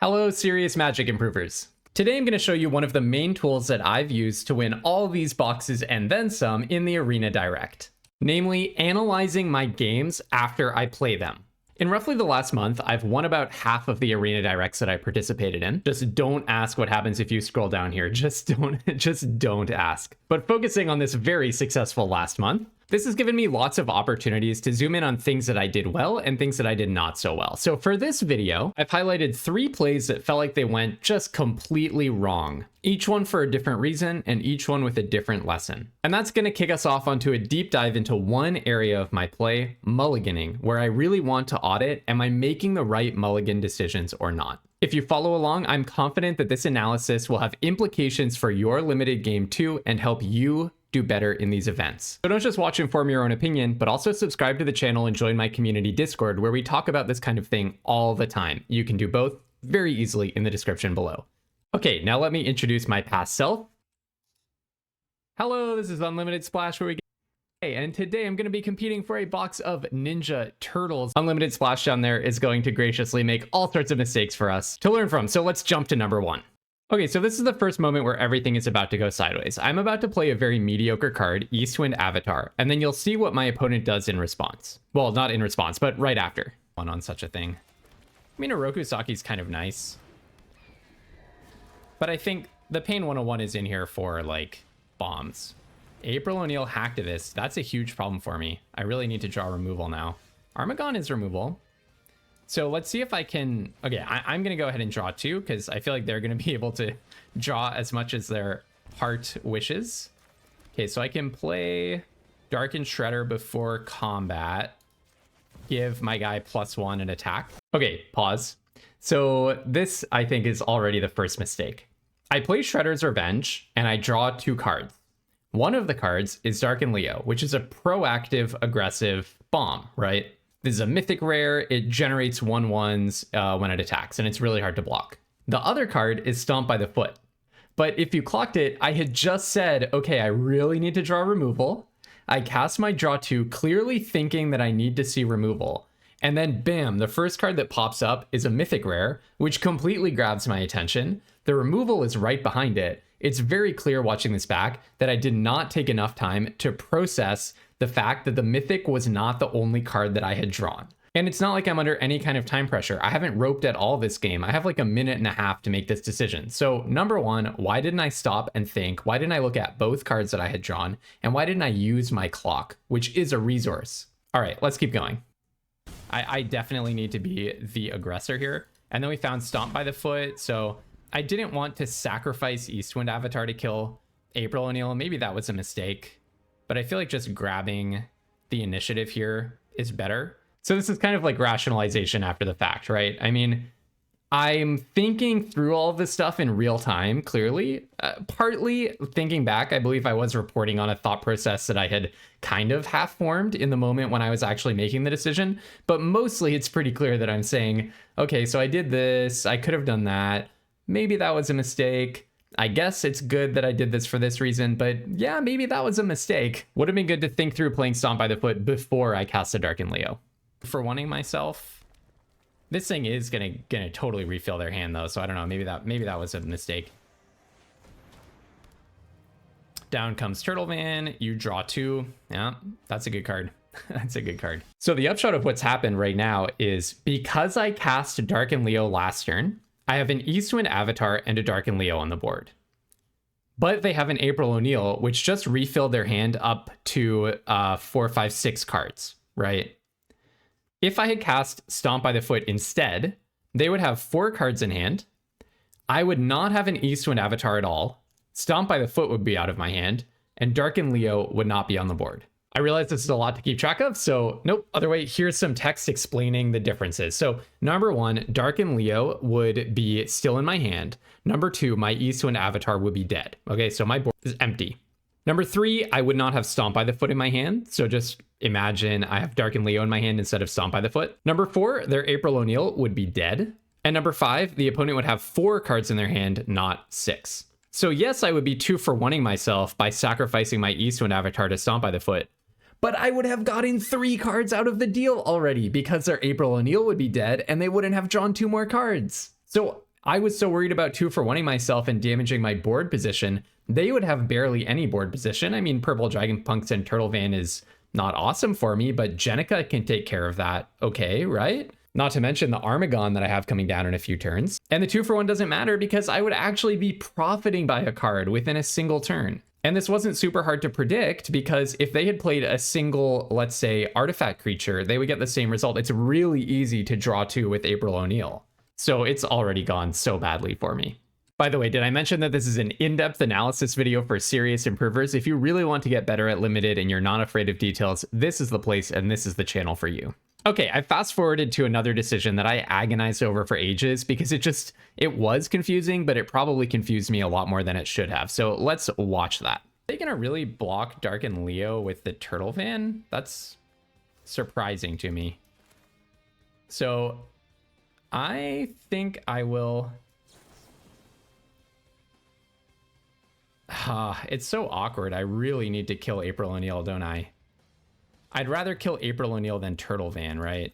Hello, serious Magic improvers. Today I'm going to show you one of the main tools that I've used to win all these boxes and then some in the Arena Direct. Namely, analyzing my games after I play them. In roughly the last month, I've won about half of the Arena Directs that I participated in. Just don't ask what happens if you scroll down here. Just don't ask. But focusing on this very successful last month, this has given me lots of opportunities to zoom in on things that I did well and things that I did not so well. So for this video, I've highlighted 3 plays that felt like they went just completely wrong. Each one for a different reason and each one with a different lesson. And that's going to kick us off onto a deep dive into one area of my play, mulliganing, where I really want to audit, am I making the right mulligan decisions or not? If you follow along, I'm confident that this analysis will have implications for your limited game too and help you do better in these events. So don't just watch and form your own opinion, but also subscribe to the channel and join my community Discord where we talk about this kind of thing all the time. You can do both very easily in the description below. Okay, now let me introduce my past self. Hello, this is Unlimited Splash where we get and today I'm going to be competing for a box of Ninja Turtles. Unlimited Splash down there is going to graciously make all sorts of mistakes for us to learn from. So let's jump to number 1. Okay, so this is the first moment where everything is about to go sideways. I'm about to play a very mediocre card, Eastwind Avatar, and then you'll see what my opponent does in response. Well, not in response, but right after. One on such a thing. I mean, Orokusaki's kind of nice. But I think the Pain 101 is in here for, like, bombs. April O'Neil Hacktivist, that's a huge problem for me. I really need to draw removal now. Armagon is removal. So let's see if I can... Okay, I'm going to go ahead and draw 2 because I feel like they're going to be able to draw as much as their heart wishes. Okay, so I can play Darkened Shredder before combat. Give my guy +1 an attack. Okay, pause. So this, I think, is already the first mistake. I play Shredder's Revenge and I draw 2 cards. One of the cards is Darkened Leo, which is a proactive, aggressive bomb, right? This is a mythic rare. It generates 1/1s when it attacks, and it's really hard to block. The other card is Stomp by the Foot. But if you clocked it, I had just said, okay, I really need to draw removal. I cast my draw 2, clearly thinking that I need to see removal. And then bam, the first card that pops up is a mythic rare, which completely grabs my attention. The removal is right behind it. It's very clear watching this back that I did not take enough time to process the fact that the mythic was not the only card that I had drawn. And it's not like I'm under any kind of time pressure. I haven't roped at all this game. I have like a minute and a half to make this decision. So number 1, why didn't I stop and think? Why didn't I look at both cards that I had drawn? And why didn't I use my clock, which is a resource? All right, let's keep going. I definitely need to be the aggressor here. And then we found Stomp by the Foot. So I didn't want to sacrifice Eastwind Avatar to kill April O'Neil. Maybe that was a mistake. But I feel like just grabbing the initiative here is better. So this is kind of like rationalization after the fact, right? I mean, I'm thinking through all of this stuff in real time, clearly. Partly thinking back, I believe I was reporting on a thought process that I had kind of half formed in the moment when I was actually making the decision. But mostly it's pretty clear that I'm saying, okay, so I did this, I could have done that. Maybe that was a mistake. I guess it's good that I did this for this reason, but yeah, maybe that was a mistake. Would have been good to think through playing Stomp by the Foot before I cast a Darkened Leo. For wanting myself, this thing is gonna totally refill their hand though, so I don't know, maybe that was a mistake. Down comes Turtle Van, you draw 2. Yeah, that's a good card. That's a good card. So the upshot of what's happened right now is because I cast Darkened Leo last turn, I have an Eastwind Avatar and a Darkened Leo on the board. But they have an April O'Neil, which just refilled their hand up to 4, 5, 6 cards, right? If I had cast Stomp by the Foot instead, they would have 4 cards in hand. I would not have an Eastwind Avatar at all. Stomp by the Foot would be out of my hand, and Darkened Leo would not be on the board. I realize this is a lot to keep track of, so nope. Other way, here's some text explaining the differences. So number 1, Darkened Leo would be still in my hand. Number 2, my Eastwind Avatar would be dead. Okay, so my board is empty. Number 3, I would not have Stomp by the Foot in my hand. So just imagine I have Darkened Leo in my hand instead of Stomp by the Foot. Number 4, their April O'Neil would be dead. And number 5, the opponent would have 4 cards in their hand, not 6. So yes, I would be 2 for 1ing myself by sacrificing my Eastwind Avatar to Stomp by the Foot. But I would have gotten 3 cards out of the deal already because their April O'Neil would be dead and they wouldn't have drawn 2 more cards. So I was so worried about 2-for-1ing myself and damaging my board position. They would have barely any board position. I mean, Purple Dragon Punks and Turtle Van is not awesome for me, but Jenica can take care of that. Okay, right? Not to mention the Armagon that I have coming down in a few turns. And the 2-for-1 doesn't matter because I would actually be profiting by a card within a single turn. And this wasn't super hard to predict because if they had played a single, let's say, artifact creature, they would get the same result. It's really easy to draw 2 with April O'Neil. So it's already gone so badly for me. By the way, did I mention that this is an in-depth analysis video for serious improvers? If you really want to get better at limited and you're not afraid of details, this is the place and this is the channel for you. Okay, I fast forwarded to another decision that I agonized over for ages because it was confusing, but it probably confused me a lot more than it should have. So let's watch that. Are they gonna really block Darken Leo with the Turtle Van? That's surprising to me. So I think I will... it's so awkward. I really need to kill April O'Neil, don't I? I'd rather kill April O'Neil than Turtle Van, right?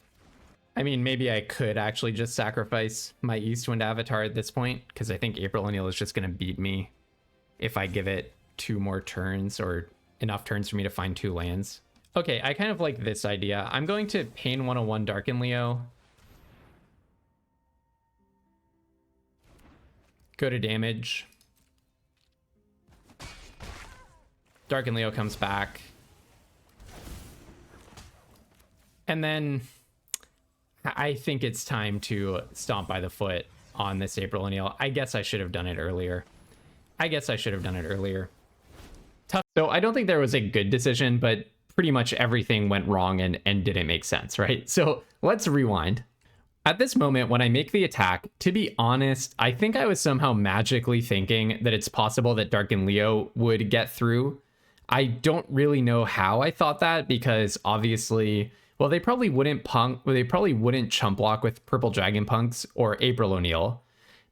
I mean, maybe I could actually just sacrifice my Eastwind Avatar at this point, because I think April O'Neil is just going to beat me if I give it 2 more turns, or enough turns for me to find 2 lands. Okay, I kind of like this idea. I'm going to Pain 101 Darken Leo. Go to damage. Darken Leo comes back. And then I think it's time to stomp by the foot on this April O'Neil. I guess I should have done it earlier. Tough. So I don't think there was a good decision, but pretty much everything went wrong and didn't make sense, right? So let's rewind. At this moment, when I make the attack, to be honest, I think I was somehow magically thinking that it's possible that Darken Leo would get through. I don't really know how I thought that because obviously... well, they probably wouldn't chump block with Purple Dragon Punks or April O'Neil.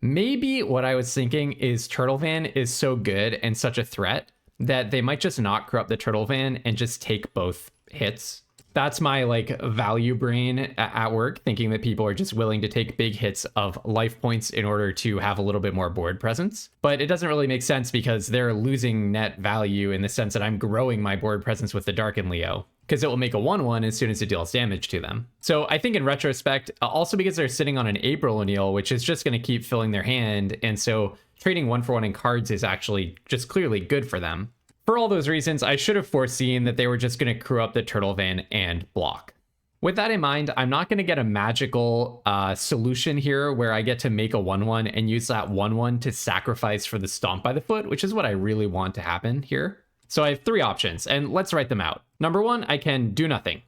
Maybe what I was thinking is Turtle Van is so good and such a threat that they might just not corrupt the Turtle Van and just take both hits. That's my like value brain at work, thinking that people are just willing to take big hits of life points in order to have a little bit more board presence. But it doesn't really make sense because they're losing net value in the sense that I'm growing my board presence with the Darken Leo, because it will make a 1/1 as soon as it deals damage to them. So I think in retrospect, also because they're sitting on an April O'Neil, which is just going to keep filling their hand, and so trading 1-for-1 in cards is actually just clearly good for them. For all those reasons, I should have foreseen that they were just going to crew up the Turtle Van and block. With that in mind, I'm not going to get a magical solution here where I get to make a 1/1 and use that 1/1 to sacrifice for the Stomp by the Foot, which is what I really want to happen here. So I have 3 options, and let's write them out. Number 1, I can do nothing.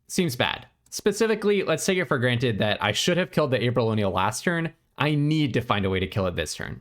Seems bad. Specifically, let's take it for granted that I should have killed the April O'Neil last turn. I need to find a way to kill it this turn.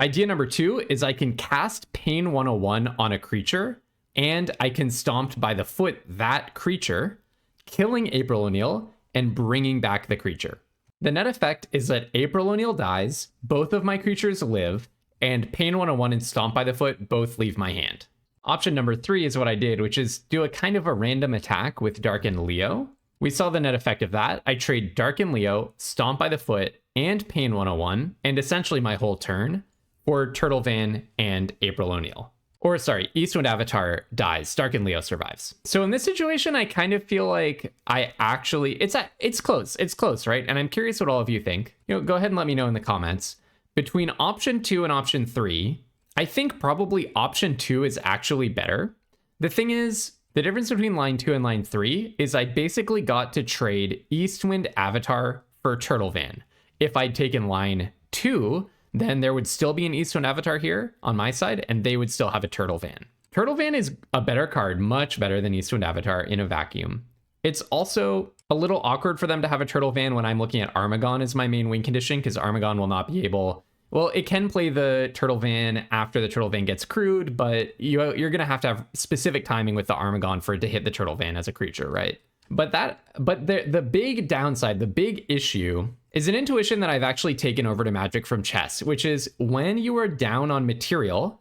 Idea number 2 is I can cast Pain 101 on a creature, and I can Stomp by the Foot that creature, killing April O'Neil and bringing back the creature. The net effect is that April O'Neil dies, both of my creatures live, and Pain 101 and Stomp by the Foot both leave my hand. Option number 3 is what I did, which is do a kind of a random attack with Darken Leo. We saw the net effect of that. I trade Darken Leo, Stomp by the Foot, and Pain 101, and essentially my whole turn, for Turtle Van and April O'Neil. Or sorry, Eastwind Avatar dies, Darken Leo survives. So in this situation, I kind of feel like I actually, it's close, right? And I'm curious what all of you think. Go ahead and let me know in the comments. Between option 2 and option 3, I think probably option 2 is actually better. The thing is, the difference between line 2 and line 3 is I basically got to trade Eastwind Avatar for Turtle Van. If I'd taken line 2, then there would still be an Eastwind Avatar here on my side, and they would still have a Turtle Van. Turtle Van is a better card, much better than Eastwind Avatar in a vacuum. It's also a little awkward for them to have a Turtle Van when I'm looking at Armagon as my main win condition, because Armagon will not be able... well, it can play the Turtle Van after the Turtle Van gets crewed, but you're going to have specific timing with the Armagon for it to hit the Turtle Van as a creature, right? But the big downside, the big issue, is an intuition that I've actually taken over to Magic from chess, which is when you are down on material,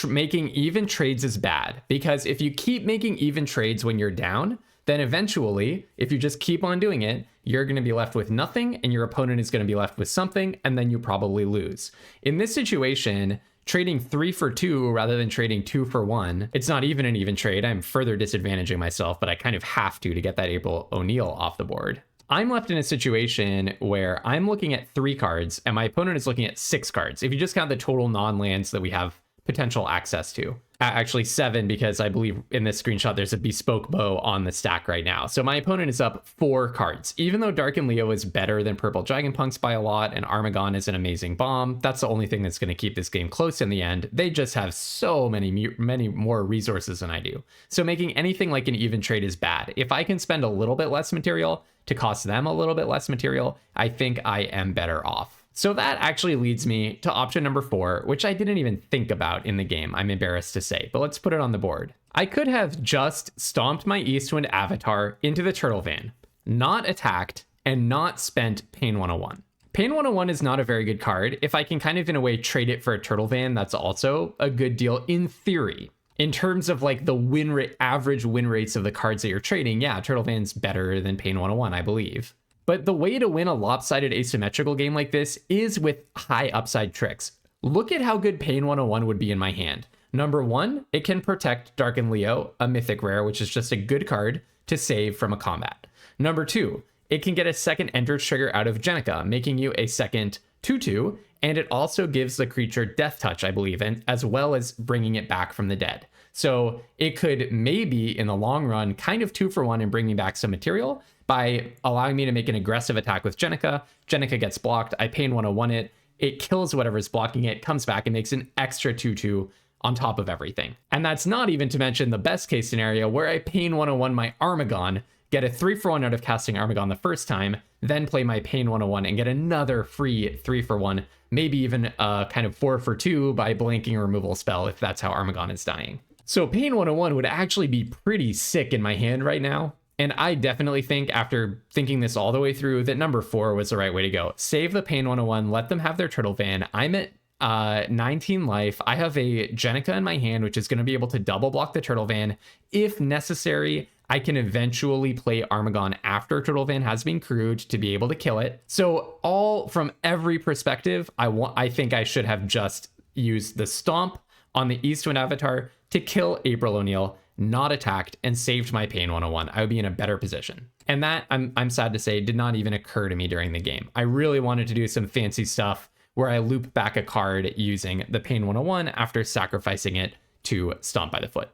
making even trades is bad. Because if you keep making even trades when you're down, then eventually, if you just keep on doing it, you're going to be left with nothing and your opponent is going to be left with something, and then you probably lose. In this situation, trading 3 for 2 rather than trading 2 for 1, it's not even an even trade. I'm further disadvantaging myself, but I kind of have to get that April O'Neil off the board. I'm left in a situation where I'm looking at 3 cards and my opponent is looking at 6 cards. If you just count the total non-lands that we have potential access to. Actually 7, because I believe in this screenshot there's a bespoke bow on the stack right now. So my opponent is up 4 cards. Even though Darken Leo is better than Purple Dragonpunks by a lot and Armagon is an amazing bomb, that's the only thing that's going to keep this game close in the end. They just have so many more resources than I do. So making anything like an even trade is bad. If I can spend a little bit less material to cost them a little bit less material, I think I am better off. So that actually leads me to option number 4, which I didn't even think about in the game, I'm embarrassed to say, but let's put it on the board. I could have just stomped my Eastwind avatar into the Turtle Van, not attacked, and not spent Pain 101. Pain 101 is not a very good card. If I can kind of in a way trade it for a Turtle Van, that's also a good deal in theory. In terms of like the win rate, average win rates of the cards that you're trading, yeah, Turtle Van's better than Pain 101, I believe. But the way to win a lopsided asymmetrical game like this is with high upside tricks. Look at how good Pain 101 would be in my hand. Number 1, it can protect Darken Leo, a mythic rare, which is just a good card to save from a combat. Number 2, it can get a second enter trigger out of Jenica, making you a second 2/2, and it also gives the creature Death Touch, I believe, and as well as bringing it back from the dead. So it could maybe, in the long run, kind of 2 for 1 and bring me back some material by allowing me to make an aggressive attack with Jenica. Jenica gets blocked, I Pain 101 it, it kills whatever's blocking it, comes back and makes an extra 2/2 on top of everything. And that's not even to mention the best case scenario where I Pain 101 my Armagon, get a 3 for 1 out of casting Armagon the first time, then play my Pain 101 and get another free 3 for 1, maybe even a kind of 4 for 2 by blanking a removal spell if that's how Armagon is dying. So Pain 101 would actually be pretty sick in my hand right now. And I definitely think, after thinking this all the way through, that number 4 was the right way to go. Save the Pain 101, let them have their Turtle Van. I'm at 19 life. I have a Jenica in my hand, which is going to be able to double block the Turtle Van. If necessary, I can eventually play Armagon after Turtle Van has been crewed to be able to kill it. So all from every perspective, I think I should have just used the Stomp on the Eastwind avatar to kill April O'Neil, not attacked, and saved my Pain 101. I would be in a better position. And that, I'm sad to say, did not even occur to me during the game. I really wanted to do some fancy stuff where I loop back a card using the Pain 101 after sacrificing it to Stomp by the Foot.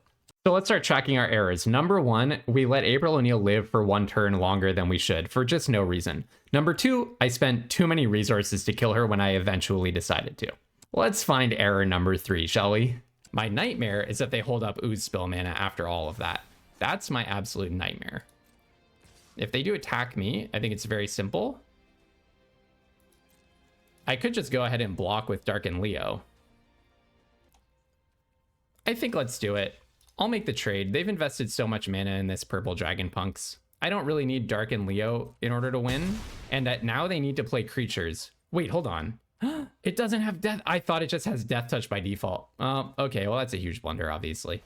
So let's start tracking our errors. Number 1, we let April O'Neil live for 1 turn longer than we should for just no reason. Number 2, I spent too many resources to kill her when I eventually decided to. Let's find error number 3, shall we? My nightmare is that they hold up Ooze Spill mana after all of that. That's my absolute nightmare. If they do attack me, I think it's very simple. I could just go ahead and block with Darken Leo. I think let's do it. I'll make the trade. They've invested so much mana in this Purple Dragonpunks. I don't really need Darken Leo in order to win. And that now they need to play creatures. Wait, hold on. It doesn't have death. I thought it just has Death Touch by default. Okay, well, that's a huge blunder, obviously.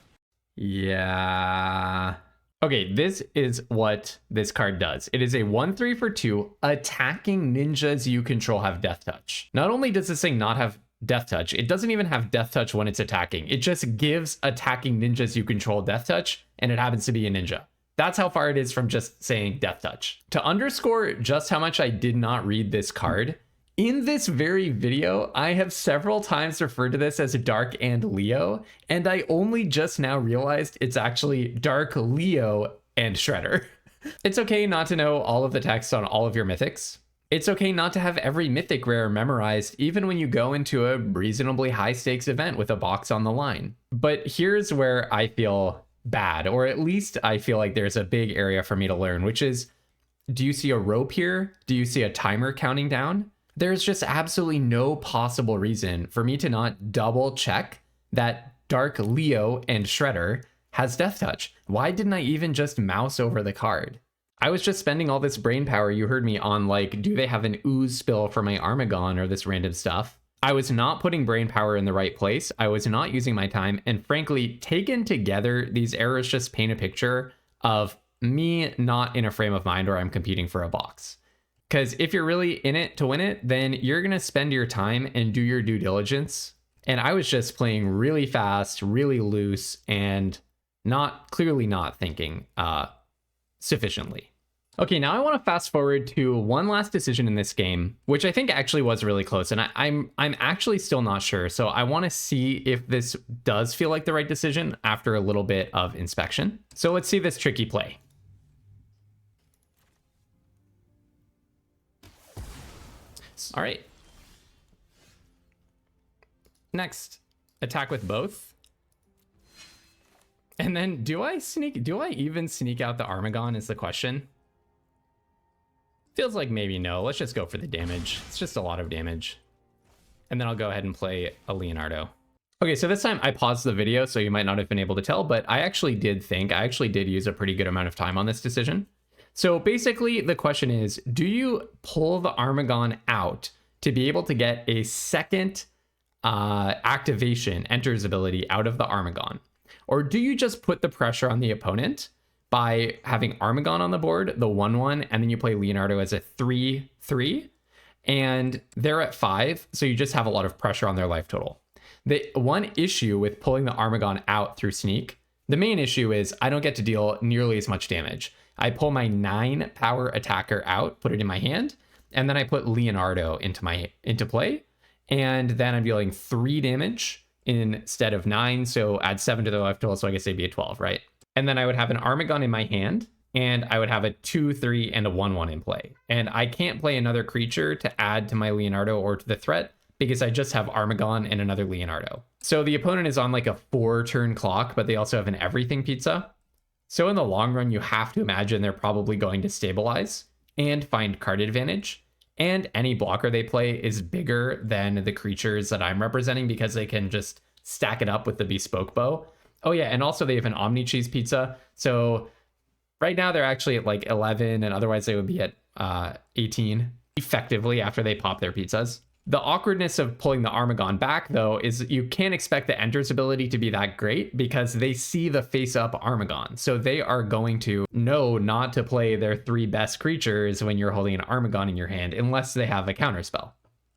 Yeah. Okay, this is what this card does. It is a 1/3 for 2. Attacking ninjas you control have Death Touch. Not only does this thing not have Death Touch, it doesn't even have Death Touch when it's attacking. It just gives attacking ninjas you control Death Touch, and it happens to be a ninja. That's how far it is from just saying Death Touch. To underscore just how much I did not read this card, in this very video, I have several times referred to this as Dark and Leo, and I only just now realized it's actually Dark Leo and Shredder. It's okay not to know all of the text on all of your mythics. It's okay not to have every mythic rare memorized, even when you go into a reasonably high stakes event with a box on the line. But here's where I feel bad, or at least I feel like there's a big area for me to learn, which is, do you see a rope here? Do you see a timer counting down? There's just absolutely no possible reason for me to not double check that Dark Leo and Shredder has Death Touch. Why didn't I even just mouse over the card? I was just spending all this brain power, you heard me, on like, do they have an Ooze Spill for my Armagon or this random stuff? I was not putting brain power in the right place. I was not using my time. And frankly, taken together, these errors just paint a picture of me not in a frame of mind where I'm competing for a box. Because if you're really in it to win it, then you're going to spend your time and do your due diligence. And I was just playing really fast, really loose, and clearly not thinking sufficiently. Okay, now I want to fast forward to one last decision in this game, which I think actually was really close, and I'm actually still not sure. So I want to see if this does feel like the right decision after a little bit of inspection. So let's see this tricky play. All right. Next, attack with both. And then do I even sneak out the Armagon is the question. Feels like maybe no. Let's just go for the damage. It's just a lot of damage. And then I'll go ahead and play a Leonardo. Okay, so this time I paused the video, so you might not have been able to tell, but I actually did use a pretty good amount of time on this decision. So basically the question is, do you pull the Armagon out to be able to get a second activation, enters ability out of the Armagon? Or do you just put the pressure on the opponent by having Armagon on the board, the 1/1, and then you play Leonardo as a 3/3, and they're at 5, so you just have a lot of pressure on their life total. The one issue with pulling the Armagon out through sneak, the main issue is I don't get to deal nearly as much damage. I pull my 9 power attacker out, put it in my hand, and then I put Leonardo into play, and then I'm dealing 3 damage instead of 9, so add 7 to the life total, so I guess it'd be a 12, right? And then I would have an Armagon in my hand, and I would have a 2/3 and a 1/1 in play. And I can't play another creature to add to my Leonardo or to the threat because I just have Armagon and another Leonardo. So the opponent is on like a 4-turn clock, but they also have an everything pizza. So in the long run, you have to imagine they're probably going to stabilize and find card advantage. And any blocker they play is bigger than the creatures that I'm representing because they can just stack it up with the bespoke bow. Oh yeah, and also they have an Omni Cheese pizza. So right now they're actually at like 11, and otherwise they would be at 18 effectively after they pop their pizzas. The awkwardness of pulling the Armagon back, though, is you can't expect the Enter's ability to be that great because they see the face-up Armagon. So they are going to know not to play their 3 best creatures when you're holding an Armagon in your hand unless they have a counterspell.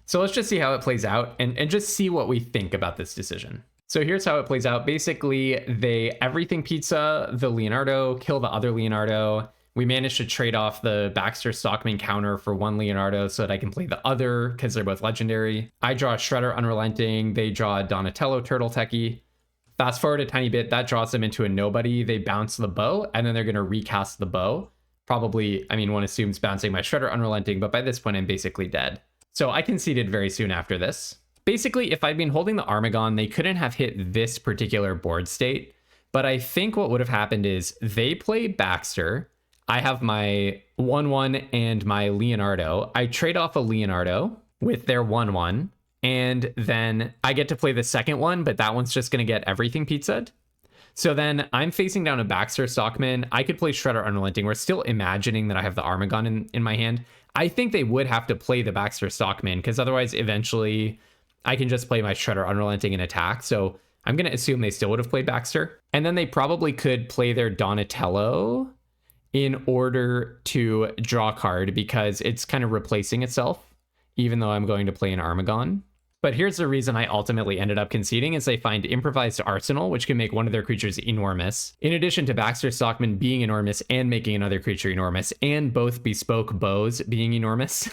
So let's just see how it plays out and just see what we think about this decision. So here's how it plays out. Basically, they everything pizza the Leonardo, kill the other Leonardo. We managed to trade off the Baxter Stockman counter for 1 Leonardo so that I can play the other because they're both legendary. I draw a Shredder Unrelenting. They draw a Donatello Turtle Techie. Fast forward a tiny bit, that draws them into a nobody. They bounce the bow, and then they're going to recast the bow. Probably, I mean, one assumes bouncing my Shredder Unrelenting, but by this point, I'm basically dead. So I conceded very soon after this. Basically, if I'd been holding the Armagon, they couldn't have hit this particular board state. But I think what would have happened is they play Baxter. I have my 1/1 and my Leonardo. I trade off a Leonardo with their 1/1. And then I get to play the second one, but that one's just going to get everything pizzaed. So then I'm facing down a Baxter Stockman. I could play Shredder Unrelenting. We're still imagining that I have the Armagon in my hand. I think they would have to play the Baxter Stockman because otherwise eventually I can just play my Shredder Unrelenting and attack. So I'm going to assume they still would have played Baxter. And then they probably could play their Donatello in order to draw a card because it's kind of replacing itself, even though I'm going to play an Armagon. But here's the reason I ultimately ended up conceding is they find Improvised Arsenal, which can make one of their creatures enormous. In addition to Baxter Stockman being enormous and making another creature enormous, and both bespoke bows being enormous,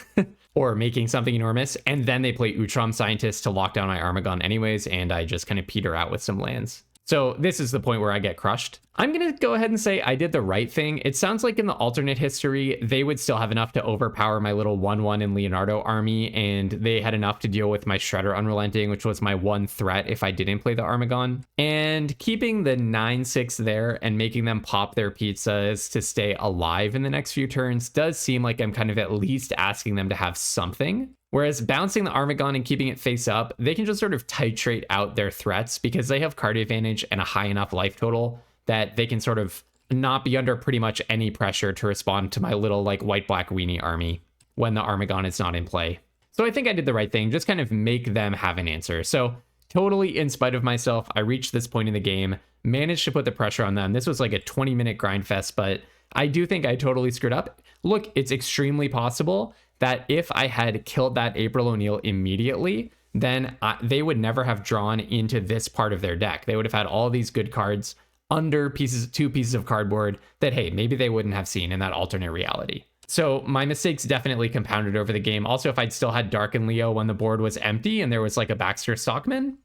or making something enormous. And then they play Utrom Scientist to lock down my Armagon anyways, and I just kind of peter out with some lands. So this is the point where I get crushed. I'm going to go ahead and say I did the right thing. It sounds like in the alternate history, they would still have enough to overpower my little 1/1 and Leonardo army, and they had enough to deal with my Shredder Unrelenting, which was my one threat if I didn't play the Armagon. And keeping the 9/6 there and making them pop their pizzas to stay alive in the next few turns does seem like I'm kind of at least asking them to have something. Whereas bouncing the Armagon and keeping it face up, they can just sort of titrate out their threats because they have card advantage and a high enough life total that they can sort of not be under pretty much any pressure to respond to my little like white-black weenie army when the Armagon is not in play. So I think I did the right thing, just kind of make them have an answer. So totally in spite of myself, I reached this point in the game, managed to put the pressure on them. This was like a 20-minute grind fest, but I do think I totally screwed up. Look, it's extremely possible that if I had killed that April O'Neil immediately, then they would never have drawn into this part of their deck. They would have had all these good cards under two pieces of cardboard that, hey, maybe they wouldn't have seen in that alternate reality. So my mistakes definitely compounded over the game. Also, if I'd still had Dark and Leo when the board was empty and there was like a Baxter Stockman,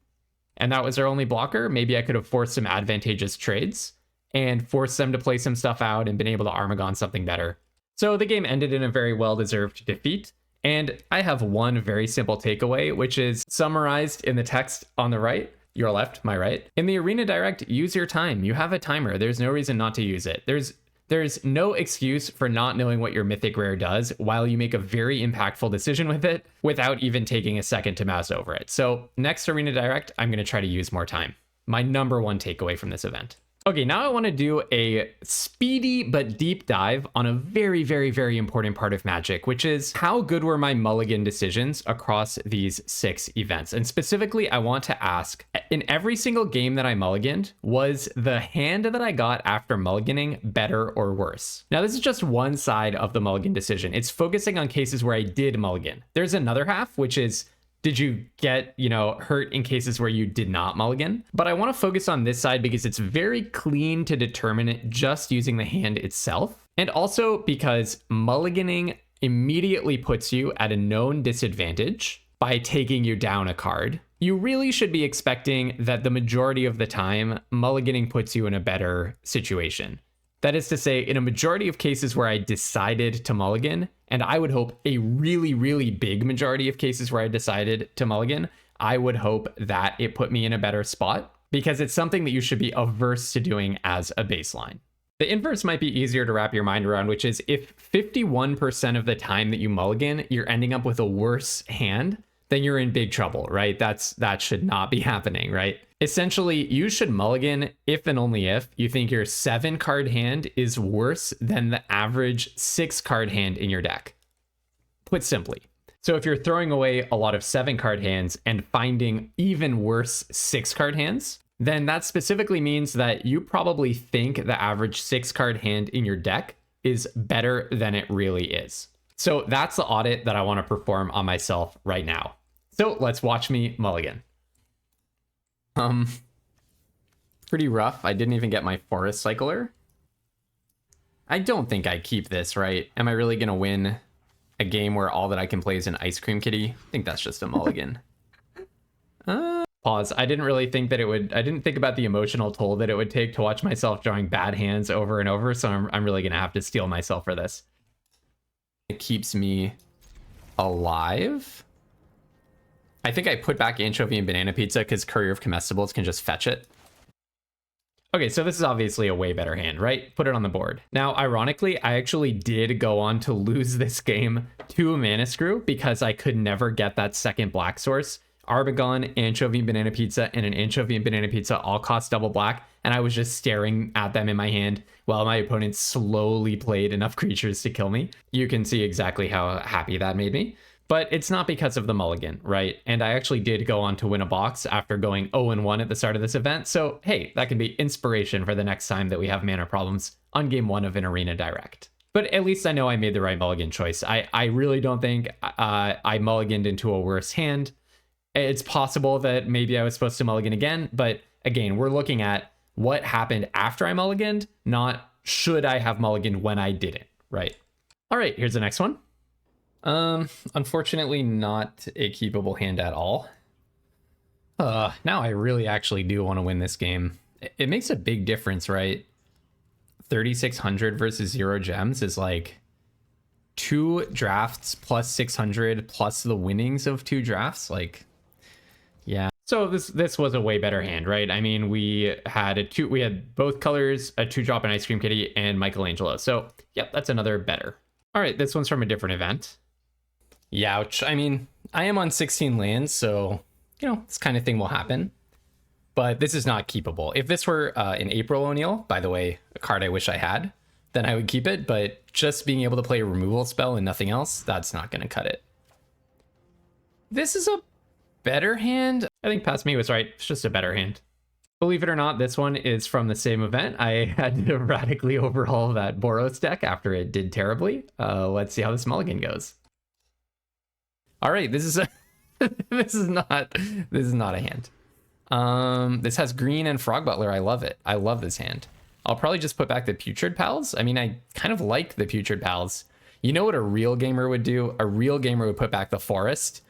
and that was their only blocker, maybe I could have forced some advantageous trades and forced them to play some stuff out and been able to Armagon something better. So the game ended in a very well-deserved defeat. And I have one very simple takeaway, which is summarized in the text on the right, your left, my right. In the Arena Direct, use your time. You have a timer. There's no reason not to use it. There's no excuse for not knowing what your mythic rare does while you make a very impactful decision with it without even taking a second to mouse over it. So next Arena Direct, I'm going to try to use more time. My number one takeaway from this event. Okay, now I want to do a speedy but deep dive on a very, very, very important part of Magic, which is how good were my mulligan decisions across these 6 events. And specifically, I want to ask, in every single game that I mulliganed, was the hand that I got after mulliganing better or worse? Now, this is just one side of the mulligan decision. It's focusing on cases where I did mulligan. There's another half, which is, did you get, hurt in cases where you did not mulligan? But I want to focus on this side because it's very clean to determine it just using the hand itself. And also because mulliganing immediately puts you at a known disadvantage by taking you down a card. You really should be expecting that the majority of the time, mulliganing puts you in a better situation. That is to say, in a majority of cases where I decided to mulligan, and I would hope a really, really big majority of cases where I decided to mulligan, I would hope that it put me in a better spot because it's something that you should be averse to doing as a baseline. The inverse might be easier to wrap your mind around, which is if 51% of the time that you mulligan, you're ending up with a worse hand, then you're in big trouble, right? That should not be happening, right? Essentially, you should mulligan if and only if you think your 7-card hand is worse than the average 6-card hand in your deck. Put simply. So if you're throwing away a lot of 7-card hands and finding even worse 6-card hands, then that specifically means that you probably think the average 6-card hand in your deck is better than it really is. So that's the audit that I want to perform on myself right now. So let's watch me mulligan. Pretty rough. I didn't even get my forest cycler. I don't think I keep this, right? Am I really gonna win a game where all that I can play is an ice cream kitty? I think that's just a mulligan. Pause. I didn't really think that it would, I didn't think about the emotional toll that it would take to watch myself drawing bad hands over and over, so I'm really gonna have to steel myself for this. It keeps me alive. I think I put back anchovy and banana pizza because Courier of Comestibles can just fetch it. Okay, so this is obviously a way better hand, right? Put it on the board. Now, ironically, I actually did go on to lose this game to a Mana Screw because I could never get that second black source. Armagon, anchovy and banana pizza, and an anchovy and banana pizza all cost double black, and I was just staring at them in my hand while my opponent slowly played enough creatures to kill me. You can see exactly how happy that made me. But it's not because of the mulligan, right? And I actually did go on to win a box after going 0-1 at the start of this event. So, hey, that can be inspiration for the next time that we have mana problems on game 1 of an Arena Direct. But at least I know I made the right mulligan choice. I really don't think I mulliganed into a worse hand. It's possible that maybe I was supposed to mulligan again. But again, we're looking at what happened after I mulliganed, not should I have mulliganed when I didn't, right? All right, here's the next one. Unfortunately not a keepable hand at all. Now I really actually do want to win this game. It makes a big difference, right? 3,600 versus 0 gems is like 2 drafts plus 600 plus the winnings of 2 drafts. Like, yeah. So this was a way better hand, right? I mean, we had both colors, a 2-drop, an ice cream kitty, and Michelangelo. So, yep, that's another better. All right, this one's from a different event. Youch. I mean, I am on 16 lands, so, this kind of thing will happen. But this is not keepable. If this were an April O'Neil, by the way, a card I wish I had, then I would keep it. But just being able to play a removal spell and nothing else, that's not going to cut it. This is a better hand. I think Past Me was right. It's just a better hand. Believe it or not, this one is from the same event. I had to radically overhaul that Boros deck after it did terribly. Let's see how this mulligan goes. All right, this is a this is not a hand. This has green and Frog Butler. I love it. I love this hand. I'll probably just put back the Putrid Pals. I mean, I kind of like the Putrid Pals. You know what a real gamer would do? A real gamer would put back the Forest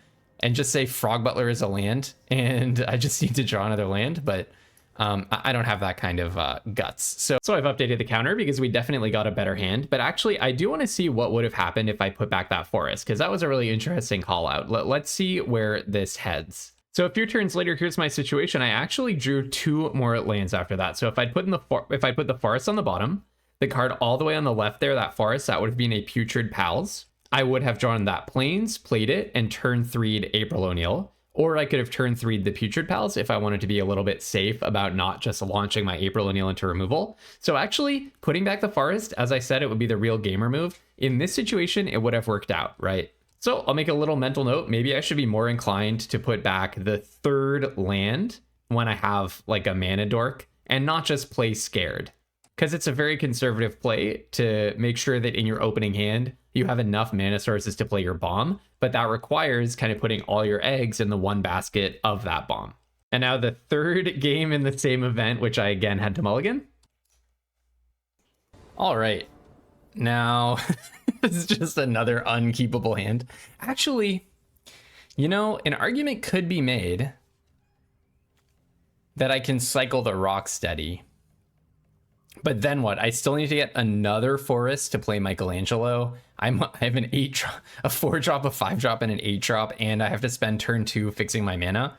and just say Frog Butler is a land, and I just need to draw another land, but I don't have that kind of guts. So I've updated the counter because we definitely got a better hand, but actually I do want to see what would have happened if I put back that Forest, because that was a really interesting call out. Let's see where this heads. So a few turns later, here's my situation. I actually drew 2 more lands after that. So if I put the Forest on the bottom, the card all the way on the left there, that Forest, that would have been a Putrid Pals. I would have drawn that Plains, played it, and turn 3'd April O'Neil. Or I could have turn 3'd the Putrid Pals if I wanted to be a little bit safe about not just launching my April O'Neil into removal. So actually, putting back the Forest, as I said, it would be the real gamer move. In this situation, it would have worked out, right? So I'll make a little mental note. Maybe I should be more inclined to put back the 3rd land when I have like a mana dork and not just play scared. Because it's a very conservative play to make sure that in your opening hand, you have enough mana sources to play your bomb, but that requires kind of putting all your eggs in the one basket of that bomb. And now the 3rd game in the same event, which I again had to mulligan. All right, now this is just another unkeepable hand. Actually, you know, an argument could be made that I can cycle the Rocksteady. But then what? I still need to get another Forest to play Michelangelo. I have an 8-drop, a 4-drop, a 5-drop, and an 8-drop, and I have to spend turn 2 fixing my mana.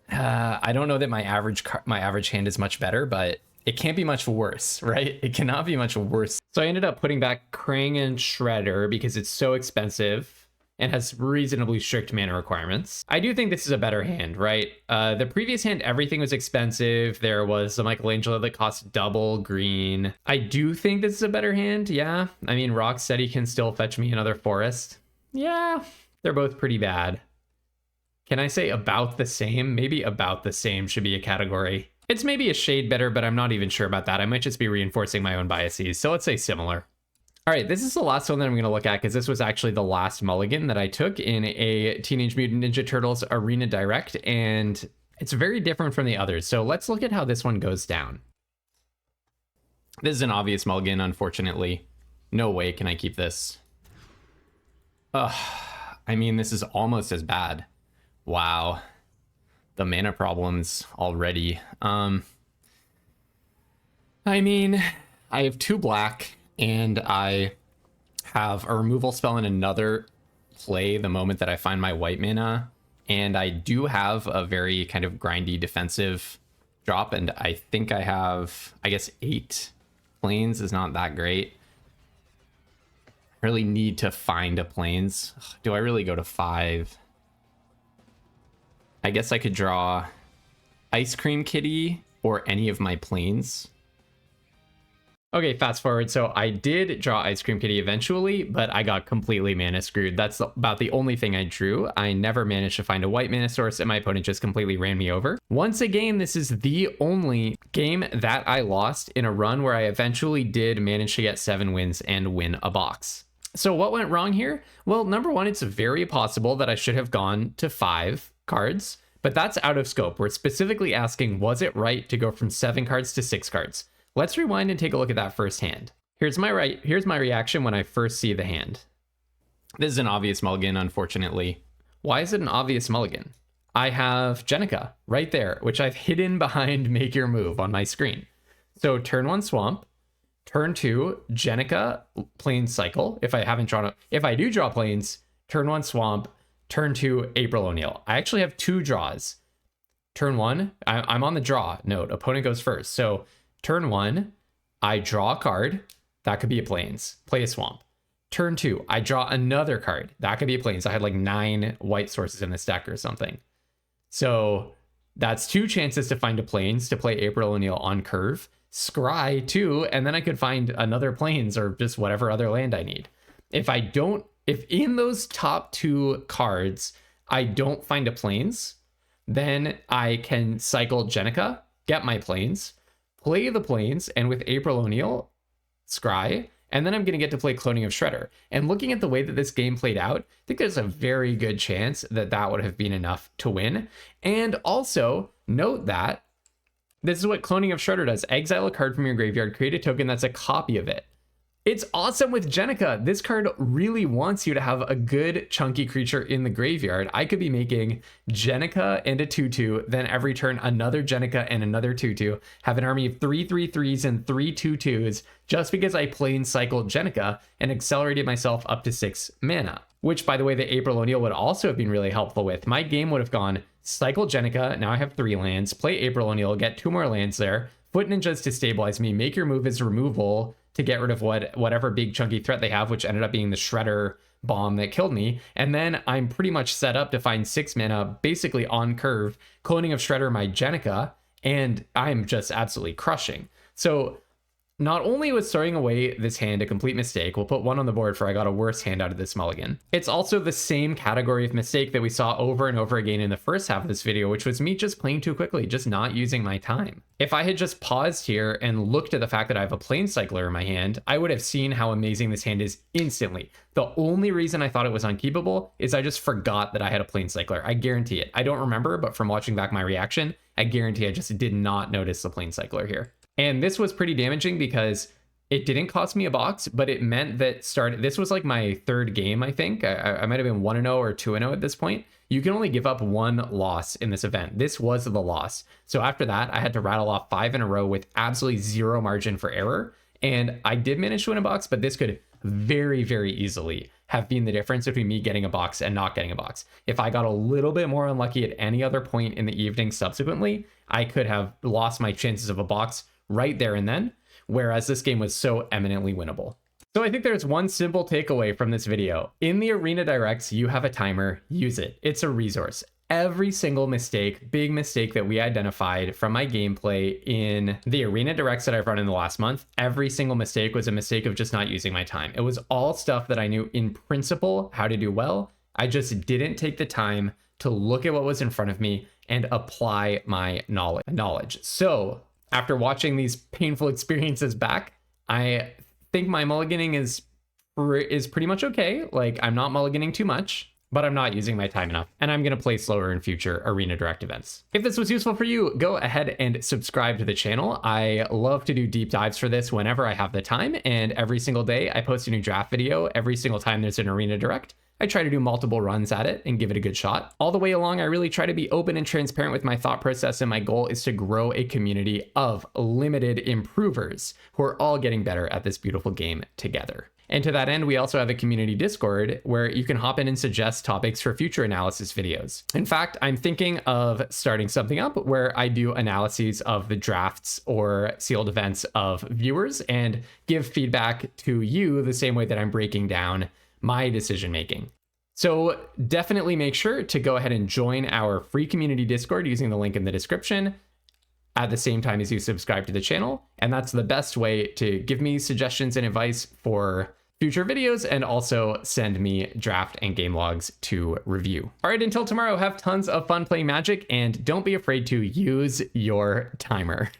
I don't know that my average hand is much better, but it can't be much worse, right? It cannot be much worse. So I ended up putting back Krang and Shredder because it's so expensive and has reasonably strict mana requirements. I do think this is a better hand, right? The previous hand, everything was expensive. There was a Michelangelo that cost double green. I do think this is a better hand, yeah. I mean, Rocksteady can still fetch me another Forest. Yeah, they're both pretty bad. Can I say about the same? Maybe about the same should be a category. It's maybe a shade better, but I'm not even sure about that. I might just be reinforcing my own biases. So let's say similar. All right, this is the last one that I'm going to look at because this was actually the last mulligan that I took in a Teenage Mutant Ninja Turtles Arena Direct, and it's very different from the others. So let's look at how this one goes down. This is an obvious mulligan, unfortunately. No way can I keep this. Ugh, I mean, this is almost as bad. Wow. The mana problems already. I mean, I have 2 black. And I have a removal spell in another play the moment that I find my white mana. And I do have a very kind of grindy defensive drop. And I think I have, I guess, 8 plains is not that great. I really need to find a plains. Do I really go to 5? I guess I could draw Ice Cream Kitty or any of my plains. Okay, fast forward. So I did draw Ice Cream Kitty eventually, but I got completely mana screwed. That's about the only thing I drew. I never managed to find a white mana source, and my opponent just completely ran me over. Once again, this is the only game that I lost in a run where I eventually did manage to get 7 wins and win a box. So what went wrong here? Well, number one, it's very possible that I should have gone to 5 cards, but that's out of scope. We're specifically asking, was it right to go from 7 cards to 6 cards? Let's rewind and take a look at that first hand. Here's my reaction when I first see the hand. This is an obvious mulligan, unfortunately. Why is it an obvious mulligan? I have Jenica right there, which I've hidden behind Make Your Move on my screen. So turn 1 Swamp, turn 2 Jenica Plains Cycle. If I do draw Plains, turn 1 Swamp, turn 2 April O'Neil. I actually have 2 draws. Turn 1, I'm on the draw note. Opponent goes first. So turn 1, I draw a card. That could be a plains. Play a swamp. Turn 2, I draw another card. That could be a plains. I had like 9 white sources in this deck or something. So that's 2 chances to find a plains to play April O'Neil on curve. Scry 2, and then I could find another plains or just whatever other land I need. If in those top 2 cards I don't find a plains, then I can cycle Jenica get my planes, play the planes, and with April O'Neil, scry, and then I'm going to get to play Cloning of Shredder. And looking at the way that this game played out, I think there's a very good chance that that would have been enough to win. And also, note that this is what Cloning of Shredder does. Exile a card from your graveyard, create a token that's a copy of it. It's awesome with Jenica. This card really wants you to have a good chunky creature in the graveyard. I could be making Jenica and a 2/2, then every turn another Jenica and another 2/2, have an army of 3/3/3s and 3/2/2s just because I plain cycled Jenica and accelerated myself up to 6 mana. Which, by the way, the April O'Neil would also have been really helpful with. My game would have gone cycle Jenica, now I have 3 lands, play April O'Neil, get 2 more lands there, Foot Ninjas to stabilize me, make your move as removal to get rid of whatever big chunky threat they have, which ended up being the Shredder bomb that killed me. And then I'm pretty much set up to find 6 mana, basically on curve, Cloning of Shredder my Jenica, and I'm just absolutely crushing. So not only was throwing away this hand a complete mistake, we'll put 1 on the board for I got a worse hand out of this mulligan. It's also the same category of mistake that we saw over and over again in the first half of this video, which was me just playing too quickly, just not using my time. If I had just paused here and looked at the fact that I have a plane cycler in my hand, I would have seen how amazing this hand is instantly. The only reason I thought it was unkeepable is I just forgot that I had a plane cycler. I guarantee it. I don't remember, but from watching back my reaction, I guarantee I just did not notice the plane cycler here. And this was pretty damaging because it didn't cost me a box, but it meant that this was like my 3rd game, I think. I might have been 1-0 or 2-0 at this point. You can only give up 1 loss in this event. This was the loss. So after that, I had to rattle off 5 in a row with absolutely 0 margin for error. And I did manage to win a box, but this could very, very easily have been the difference between me getting a box and not getting a box. If I got a little bit more unlucky at any other point in the evening subsequently, I could have lost my chances of a box right there and then, whereas this game was so eminently winnable. So I think there's one simple takeaway from this video. In the Arena Directs, you have a timer, use it. It's a resource. Every single mistake, big mistake that we identified from my gameplay in the Arena Directs that I've run in the last month, every single mistake was a mistake of just not using my time. It was all stuff that I knew in principle how to do well. I just didn't take the time to look at what was in front of me and apply my knowledge. So after watching these painful experiences back, I think my mulliganing is pretty much okay. Like, I'm not mulliganing too much, but I'm not using my time enough, and I'm going to play slower in future Arena Direct events. If this was useful for you, go ahead and subscribe to the channel. I love to do deep dives for this whenever I have the time, and every single day I post a new draft video. Every single time there's an Arena Direct, I try to do multiple runs at it and give it a good shot. All the way along, I really try to be open and transparent with my thought process, and my goal is to grow a community of limited improvers who are all getting better at this beautiful game together. And to that end, we also have a community Discord where you can hop in and suggest topics for future analysis videos. In fact, I'm thinking of starting something up where I do analyses of the drafts or sealed events of viewers and give feedback to you the same way that I'm breaking down my decision making. So definitely make sure to go ahead and join our free community Discord using the link in the description at the same time as you subscribe to the channel. And that's the best way to give me suggestions and advice for future videos and also send me draft and game logs to review. All right, until tomorrow, have tons of fun playing Magic and don't be afraid to use your timer.